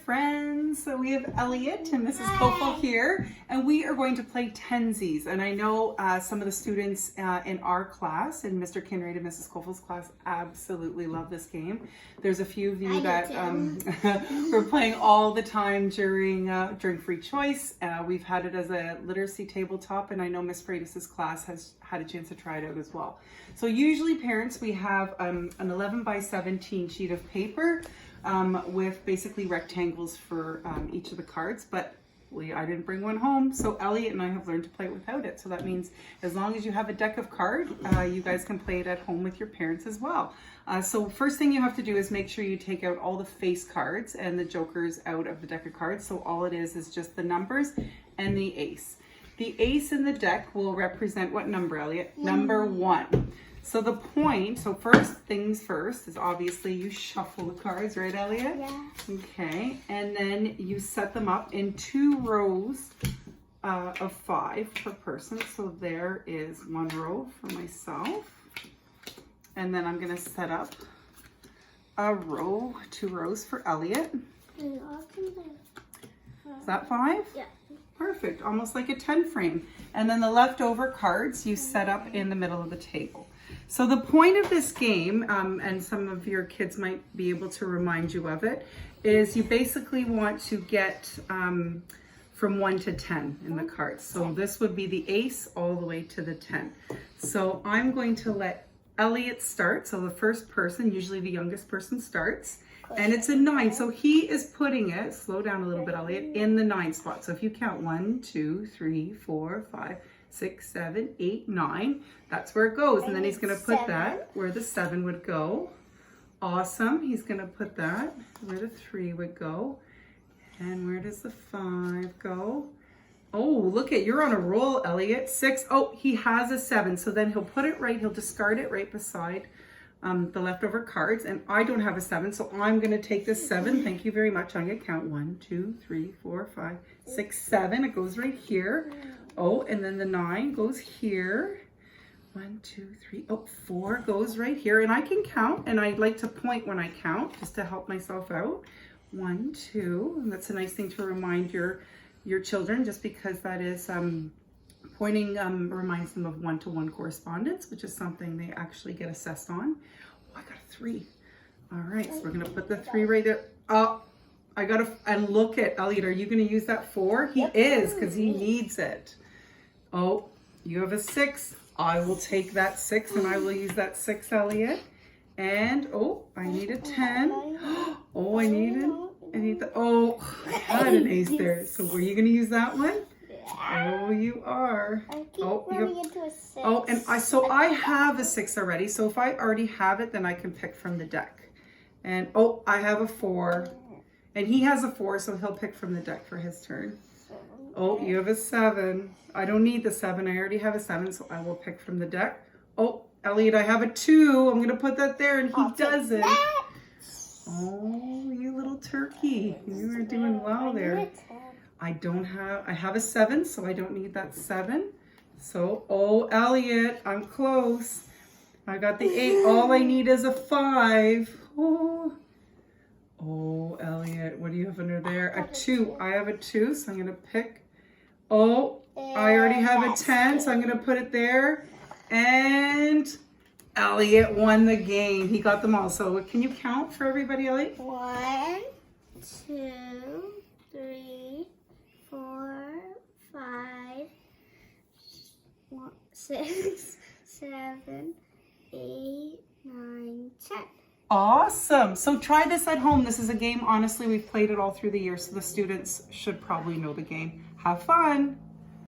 friends. So we have Elliot and Mrs. Cofell here, and we are going to play Tensies. And I know some of the students in our class, in Mr. Kinraid and Mrs. Cofell's class, absolutely love this game. There's a few of you that we're playing all the time during free choice. We've had it as a literacy tabletop, and I know Miss Freitas's class has had a chance to try it out as well. So usually parents, we have an 11 by 17 sheet of paper with basically rectangles for each of the cards, but I didn't bring one home, so Elliot and I have learned to play without it. So that means as long as you have a deck of cards, you guys can play it at home with your parents as well. So first thing you have to do is make sure you take out all the face cards and the jokers out of the deck of cards. So all it is just the numbers and the ace. The ace in the deck will represent what number, Elliot? Number 1. So the point, so first things first, is obviously you shuffle the cards, right, Elliot? Yeah. Okay, and then you set them up in 2 rows of 5 per person. So there is 1 row for myself. And then I'm gonna set up a row, 2 rows for Elliot. Is that 5? Yeah. Perfect, almost like a 10 frame. And then the leftover cards you set up in the middle of the table. So the point of this game, and some of your kids might be able to remind you of it, is you basically want to get from 1 to 10 in the cards. So this would be the ace all the way to the 10. So I'm going to let Elliot start. So the first person, usually the youngest person, starts. And it's a 9. So he is putting it, slow down a little bit, Elliot, in the 9 spot. So if you count 1, 2, 3, 4, 5, 6, 7, 8, 9, that's where it goes. And then he's going to put that where the 7 would go. Awesome. He's going to put that where the 3 would go. And where does the 5 go? Oh, look at, you're on a roll, Elliot. 6. Oh, he has a 7. So then he'll put it right, he'll discard it right beside the leftover cards, and I don't have a 7, so I'm going to take this 7. Thank you very much. I'm going to count 1, 2, 3, 4, 5, 6, 7. It goes right here. Oh, and then the 9 goes here. 1, 2, 3. Oh, 4 goes right here, and I can count, and I like to point when I count just to help myself out. 1, 2, and that's a nice thing to remind your children, just because that is pointing reminds them of one-to-one correspondence, which is something they actually get assessed on. Oh, I got a 3. All right, so we're gonna put the 3 right there. Oh, I got and look at Elliot, are you gonna use that 4? He is, because he needs it. Oh, you have a 6. I will take that 6 and I will use that 6, Elliot. And, oh, I need a 10. Oh, I need the, oh, I had an ace there. So were you gonna use that one? Oh, you are. I keep running into a 6. Oh, and I have a 6 already. So if I already have it, then I can pick from the deck. And oh, I have a 4. And he has a 4, so he'll pick from the deck for his turn. Oh, you have a 7. I don't need the 7. I already have a 7, so I will pick from the deck. Oh, Elliot, I have a 2. I'm gonna put that there, and he doesn't. Oh, you little turkey. You are doing well there. I have a 7, so I don't need that 7. So, oh, Elliot, I'm close. I got the 8. All I need is a 5. Oh, Elliot, what do you have under there? A 2. I have a 2, so I'm going to pick. Oh, I already have a 10, so I'm going to put it there. And Elliot won the game. He got them all. So can you count for everybody, Elliot? 1, 2, 3, 4, 5, 6, 7, 8, 9, 10. Awesome. So try this at home. This is a game, honestly, we've played it all through the year, so the students should probably know the game. Have fun.